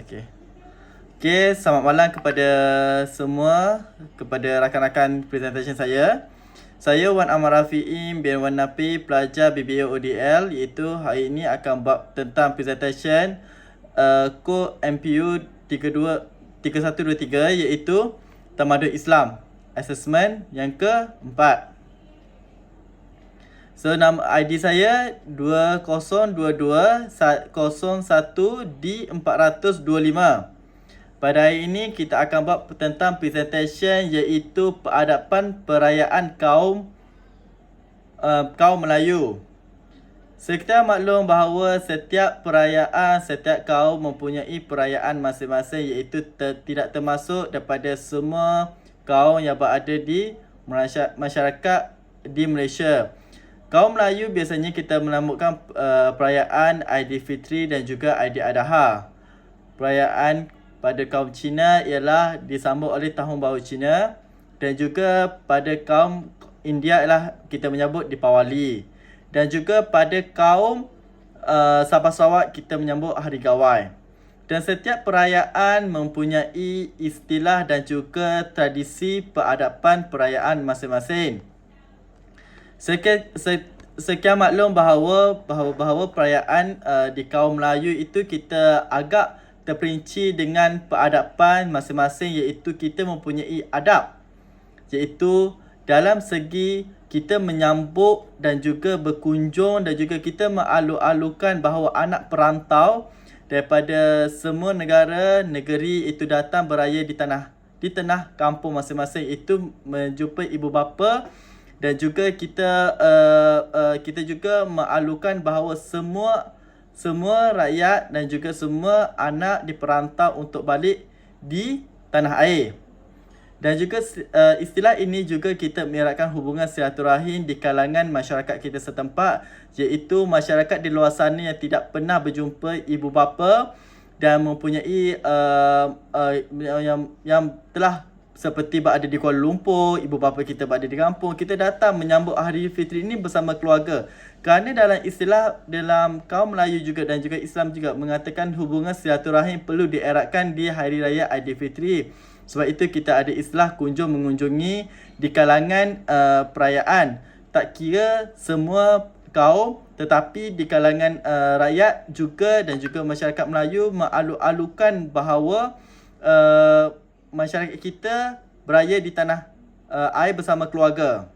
Okey. Okey, selamat malam kepada semua, kepada rakan-rakan presentation saya. Saya Wan Amar Rafi'i bin Wan Nafi, pelajar BBA ODL, iaitu hari ini akan buat tentang presentation Kod MPU 3123, iaitu Tamadun Islam Assessment yang keempat. So, nama ID saya 202201D425. Pada hari ini kita akan buat tentang presentation iaitu peradaban perayaan kaum Melayu. Sekitar maklum bahawa setiap perayaan, setiap kaum mempunyai perayaan masing-masing, iaitu tidak termasuk daripada semua kaum yang berada di masyarakat di Malaysia. Kaum Melayu biasanya kita menamakan perayaan Aidilfitri dan juga Aidiladha. Perayaan pada kaum Cina ialah disambut oleh Tahun Baru Cina, dan juga pada kaum India ialah kita menyambut Deepawali, dan juga pada kaum Sabah Sarawak kita menyambut Hari Gawai. Dan setiap perayaan mempunyai istilah dan juga tradisi peradaban perayaan masing-masing. Sekian maklum bahawa perayaan di kaum Melayu itu kita agak terperinci dengan peradaban masing-masing, iaitu kita mempunyai adab, iaitu dalam segi kita menyambut dan juga berkunjung, dan juga kita mengalu-alukan bahawa anak perantau daripada semua negeri itu datang beraya di tengah kampung masing-masing, itu menjumpai ibu bapa. Dan juga kita juga mengalukan bahawa semua rakyat dan juga semua anak diperantau untuk balik di tanah air. Dan juga istilah ini juga kita mengeratkan hubungan silaturahim di kalangan masyarakat kita setempat, iaitu masyarakat di luar sana yang tidak pernah berjumpa ibu bapa dan mempunyai yang telah seperti berada di Kuala Lumpur, ibu bapa kita berada di kampung, kita datang menyambut Hari Fitri ini bersama keluarga. Kerana dalam istilah dalam kaum Melayu juga dan juga Islam juga mengatakan hubungan silaturahim perlu dieratkan di Hari Raya Aidilfitri. Sebab itu kita ada istilah kunjung mengunjungi di kalangan perayaan. Tak kira semua kaum, tetapi di kalangan rakyat juga dan juga masyarakat Melayu mengalu-alukan bahawa masyarakat kita beraya di tanah air bersama keluarga.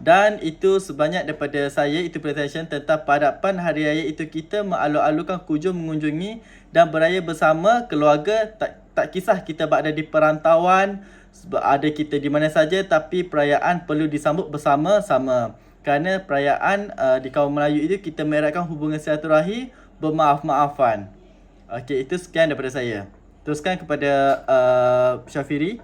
Dan itu sebanyak daripada saya, itu presentation tentang peradaban hari raya itu kita mengalu-alukan kunjung mengunjungi dan beraya bersama keluarga. Tak kisah kita berada di perantauan, ada kita di mana saja, tapi perayaan perlu disambut bersama-sama. Kerana perayaan di kaum Melayu itu kita mereratkan hubungan silaturahim, bermaaf-maafan. Okey, itu sekian daripada saya. Teruskan kepada Syafiri.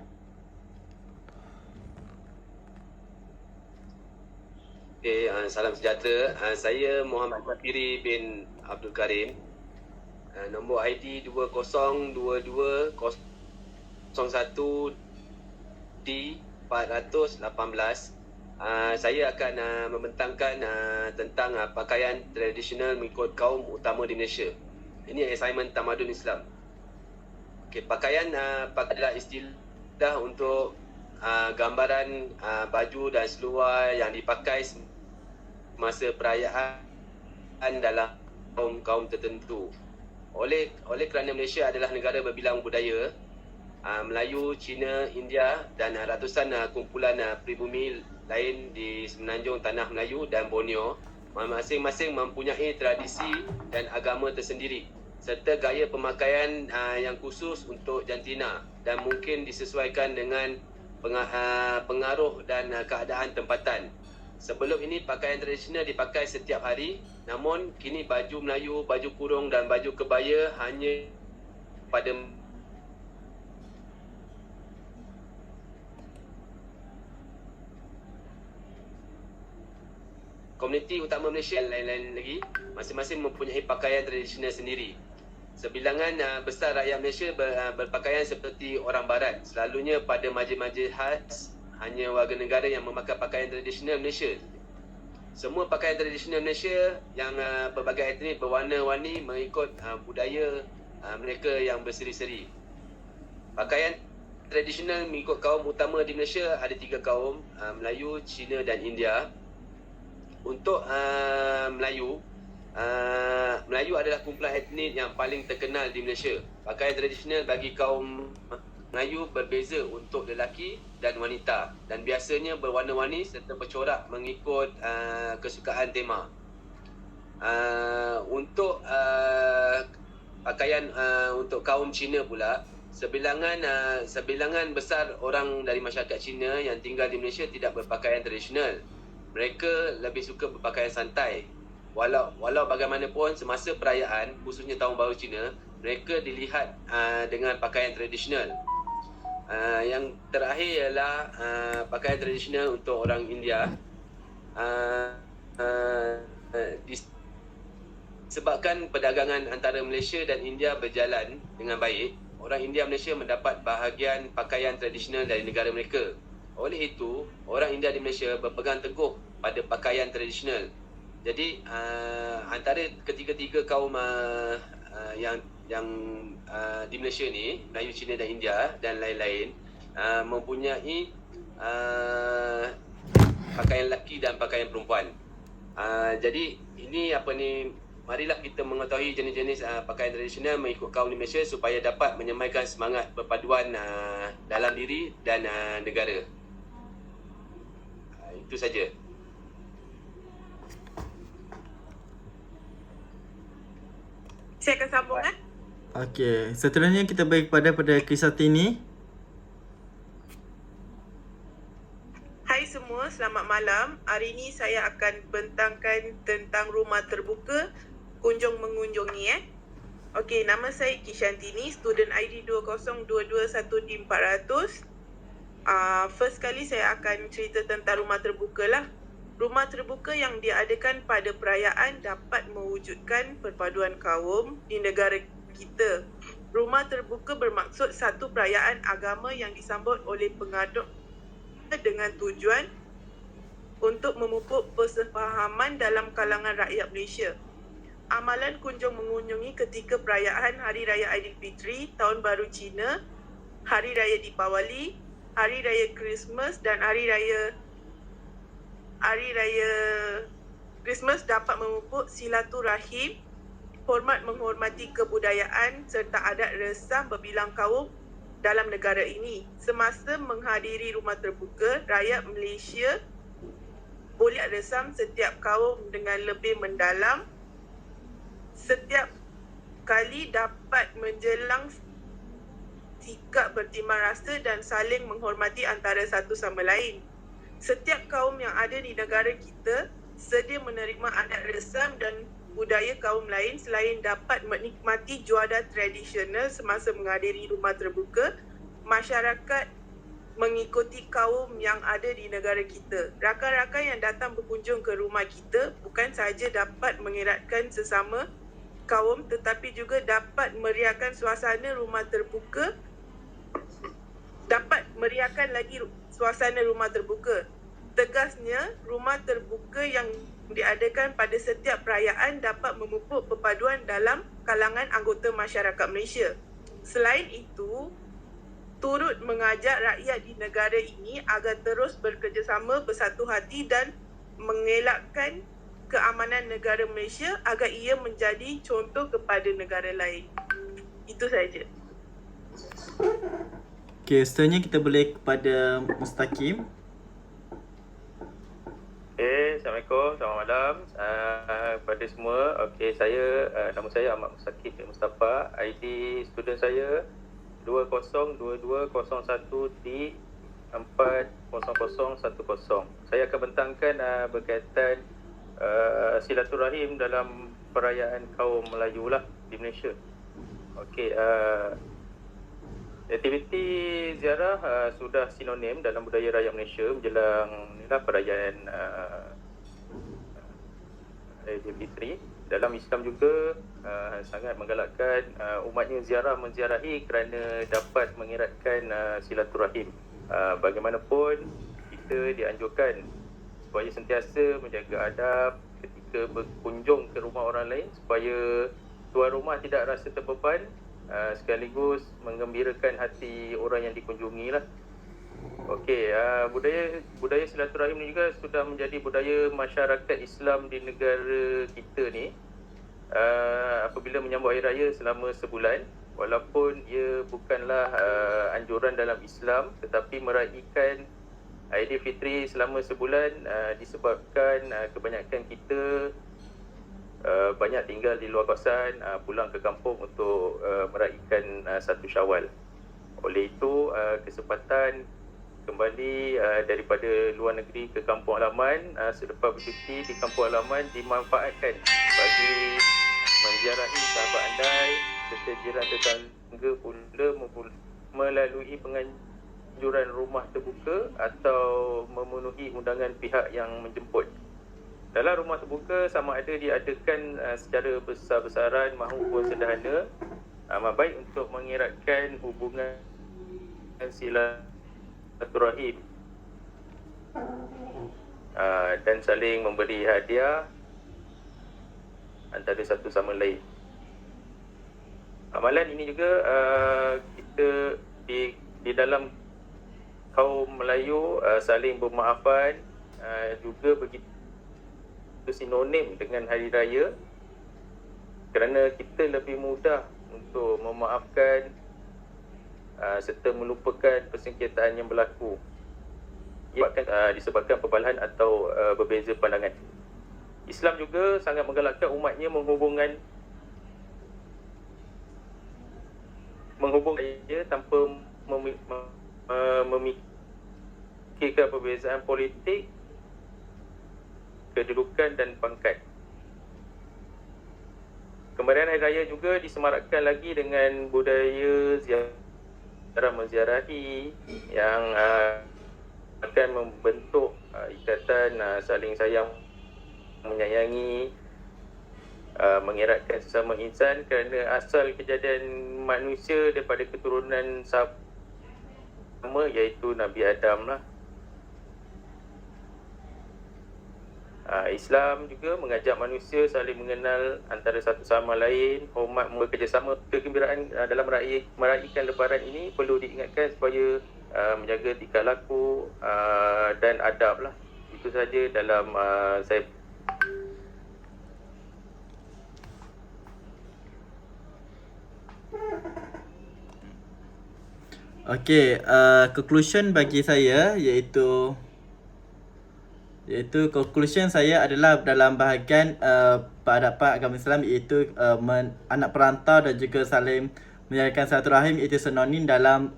Okay, salam sejahtera. Saya Muhammad Syafiri bin Abdul Karim. Nombor ID 202201D418. Saya akan membentangkan tentang pakaian tradisional mengikut kaum utama di Malaysia. Ini assignment Tamadun Islam. Okay, pakaian adalah istilah untuk gambaran baju dan seluar yang dipakai masa perayaan dalam kaum tertentu. Oleh kerana Malaysia adalah negara berbilang budaya, Melayu, Cina, India dan ratusan kumpulan pribumi lain di semenanjung Tanah Melayu dan Borneo, masing-masing mempunyai tradisi dan agama tersendiri, serta gaya pemakaian yang khusus untuk jantina dan mungkin disesuaikan dengan pengaruh dan keadaan tempatan. Sebelum ini pakaian tradisional dipakai setiap hari, namun kini baju Melayu, baju kurung dan baju kebaya hanya pada komuniti utama Malaysia lain-lain lagi, masing-masing mempunyai pakaian tradisional sendiri. Sebilangan besar rakyat Malaysia berpakaian seperti orang barat. Selalunya pada majlis-majlis khas, hanya warga negara yang memakai pakaian tradisional Malaysia. Semua pakaian tradisional Malaysia yang berbagai etnik berwarna-warni mengikut budaya mereka yang berseri-seri. Pakaian tradisional mengikut kaum utama di Malaysia ada 3 kaum, Melayu, Cina dan India. Untuk Melayu, Melayu adalah kumpulan etnik yang paling terkenal di Malaysia. Pakaian tradisional bagi kaum Melayu berbeza untuk lelaki dan wanita dan biasanya berwarna-warni serta bercorak mengikut kesukaan tema. Untuk pakaian untuk kaum Cina pula, sebilangan besar orang dari masyarakat Cina yang tinggal di Malaysia tidak berpakaian tradisional. Mereka lebih suka berpakaian santai. Walau bagaimanapun semasa perayaan, khususnya Tahun Baru Cina, mereka dilihat dengan pakaian tradisional. Yang terakhir ialah pakaian tradisional untuk orang India. Disebabkan perdagangan antara Malaysia dan India berjalan dengan baik, orang India Malaysia mendapat bahagian pakaian tradisional dari negara mereka. Oleh itu, orang India di Malaysia berpegang teguh pada pakaian tradisional. Jadi antara ketiga-tiga kaum yang di Malaysia ni, Melayu, Cina dan India dan lain-lain, mempunyai pakaian lelaki dan pakaian perempuan. Jadi ini marilah kita mengetahui jenis-jenis pakaian tradisional mengikut kaum di Malaysia supaya dapat menyemaikan semangat perpaduan dalam diri dan negara. Itu saja. Saya akan sambung kan? Okey, seterusnya kita bagi pada Krisatini. Hai semua, selamat malam. Hari ini saya akan bentangkan tentang rumah terbuka kunjung mengunjungi Okey, nama saya Kishantini, student ID 20221D400. First kali saya akan cerita tentang rumah terbuka lah. Rumah terbuka yang diadakan pada perayaan dapat mewujudkan perpaduan kaum di negara kita. Rumah terbuka bermaksud satu perayaan agama yang disambut oleh pengaduk dengan tujuan untuk memupuk persefahaman dalam kalangan rakyat Malaysia. Amalan kunjung mengunjungi ketika perayaan Hari Raya Aidilfitri, Tahun Baru Cina, Hari Raya Deepawali, Hari Raya Christmas dan Hari Raya Christmas dapat memupuk silaturahim, hormat menghormati kebudayaan serta adat resam berbilang kaum dalam negara ini. Semasa menghadiri rumah terbuka, rakyat Malaysia boleh resam setiap kaum dengan lebih mendalam. Setiap kali dapat menjelang sikap bertimbang rasa dan saling menghormati antara satu sama lain. Setiap kaum yang ada di negara kita sedia menerima adat resam dan budaya kaum lain selain dapat menikmati juadah tradisional semasa menghadiri rumah terbuka. Masyarakat mengikuti kaum yang ada di negara kita. Rakan-rakan yang datang berkunjung ke rumah kita bukan sahaja dapat mengeratkan sesama kaum tetapi juga dapat meriahkan suasana rumah terbuka, suasana rumah terbuka. Tegasnya, rumah terbuka yang diadakan pada setiap perayaan dapat memupuk perpaduan dalam kalangan anggota masyarakat Malaysia. Selain itu, turut mengajak rakyat di negara ini agar terus bekerjasama bersatu hati dan mengelakkan keamanan negara Malaysia agar ia menjadi contoh kepada negara lain. Itu saja. Okey, seterusnya kita boleh kepada Mustaqim. Assalamualaikum, selamat malam kepada semua. Okey, nama saya Ahmad Mustaqim bin Mustafa. ID student saya 202201D40010. Saya akan bentangkan berkaitan silaturahim dalam perayaan kaum Melayu lah di Malaysia. Okey, aktiviti ziarah sudah sinonim dalam budaya rakyat Malaysia menjelang perayaan Aidilfitri. Dalam Islam juga sangat menggalakkan umatnya menziarahi kerana dapat mengeratkan silaturahim. Bagaimanapun kita dianjurkan supaya sentiasa menjaga adab ketika berkunjung ke rumah orang lain supaya tuan rumah tidak rasa terbeban sekaligus menggembirakan hati orang yang dikunjungi lah. Okey, budaya silaturahim ni juga sudah menjadi budaya masyarakat Islam di negara kita ni. Apabila menyambut hari raya selama sebulan, walaupun ia bukanlah anjuran dalam Islam, tetapi meraihkan Aidilfitri selama sebulan disebabkan kebanyakan kita banyak tinggal di luar kawasan, pulang ke kampung untuk meraihkan satu Syawal. Oleh itu, kesempatan kembali daripada luar negeri ke kampung halaman selepas bercuti di kampung halaman dimanfaatkan bagi menziarahi sahabat andai serta jiran tetangga pula melalui penganjuran rumah terbuka atau memenuhi undangan pihak yang menjemput. Dalam rumah terbuka sama ada diadakan secara besar-besaran maupun sederhana, amat baik untuk mengeratkan hubungan silaturahim dan saling memberi hadiah antara satu sama lain. Amalan ini juga kita di dalam kaum Melayu saling bermaafan juga begitu sinonim dengan hari raya, kerana kita lebih mudah untuk memaafkan serta melupakan persengketaan yang berlaku disebabkan perbalahan atau berbeza pandangan. Islam juga sangat menggalakkan umatnya menghubungkan dia tanpa memikirkan perbezaan politik, kedudukan dan pangkat. Kemeriahan hari raya juga disemarakkan lagi dengan budaya ziarah menziarahi yang akan membentuk ikatan saling sayang menyayangi, mengeratkan sesama insan, kerana asal kejadian manusia daripada keturunan sama iaitu Nabi Adam lah. Islam juga mengajak manusia saling mengenal antara satu sama lain, hormat, bekerjasama. Kegembiraan dalam meraihkan Lebaran ini perlu diingatkan supaya menjaga tingkah laku dan adab lah. Itu saja dalam saya. Okey, conclusion bagi saya iaitu conclusion saya adalah dalam bahagian peradaban agama Islam, iaitu anak perantau dan juga saling menjalinkan silaturahim itu sinonim dalam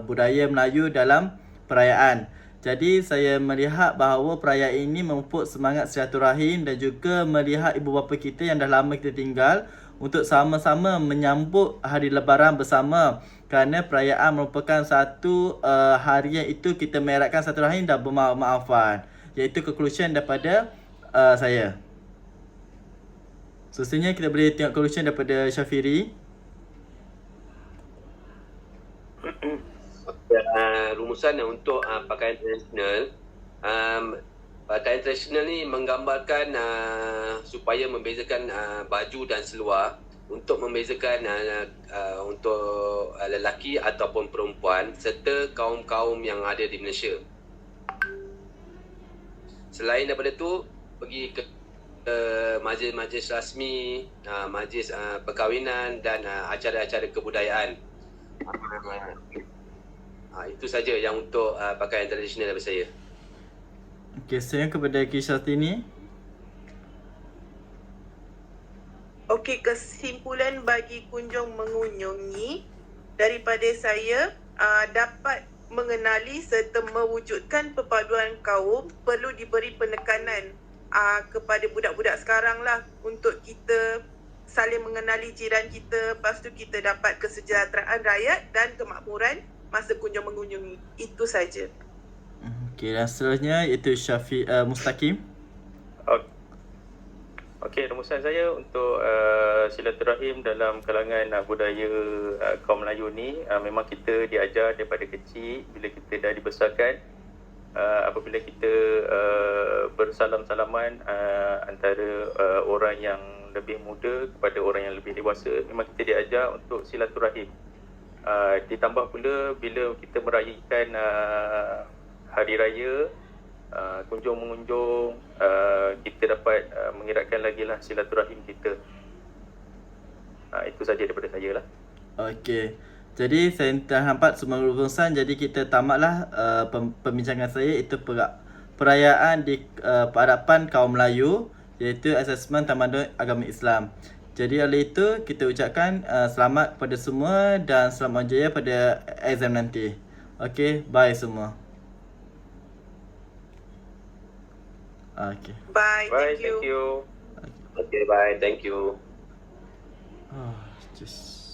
budaya Melayu dalam perayaan. Jadi saya melihat bahawa perayaan ini memupuk semangat silaturahim dan juga melihat ibu bapa kita yang dah lama kita tinggal untuk sama-sama menyambut hari Lebaran bersama, kerana perayaan merupakan satu hari yang itu kita merakkan silaturahim dan bermaaf-maafan. Iaitu conclusion daripada saya. Seterusnya kita boleh tengok conclusion daripada Syafiri. Rumusan untuk pakaian tradisional. Pakaian tradisional ni menggambarkan supaya membezakan baju dan seluar untuk membezakan untuk lelaki ataupun perempuan serta kaum-kaum yang ada di Malaysia. Selain daripada tu, pergi ke majlis-majlis rasmi, majlis perkahwinan dan acara-acara kebudayaan. Itu saja yang untuk pakaian tradisional daripada saya. Okey, saya kepada Kishatini. Okey, kesimpulan bagi kunjung mengunjungi daripada saya, dapat mengenali serta mewujudkan perpaduan kaum perlu diberi penekanan kepada budak-budak sekarang lah, untuk kita saling mengenali jiran kita, lepas tu kita dapat kesejahteraan rakyat dan kemakmuran masa kunjung mengunjungi. Itu saja. Okey, dan seterusnya iaitu Mustaqim. Okey, rumusan saya untuk silaturahim dalam kalangan budaya kaum Melayu ni, memang kita diajar daripada kecil bila kita dah dibesarkan, apabila kita bersalam-salaman antara orang yang lebih muda kepada orang yang lebih dewasa, memang kita diajar untuk silaturahim. Ditambah pula bila kita merayakan hari raya, kunjung-mengunjung, kita dapat mengeratkan lagi lah silaturahim kita. Itu saja daripada saya lah. Okey. Jadi saya terhambat semua urusan, jadi kita tamatlah pembincangan saya, itu perayaan di hadapan kaum Melayu, iaitu Asesmen Tamadun Agama Islam. Jadi oleh itu kita ucapkan selamat kepada semua dan selamat berjaya pada exam nanti. Okey, bye semua. Okey. Bye. Bye, Thank you. thank you. Okay, bye. Thank you. Oh, just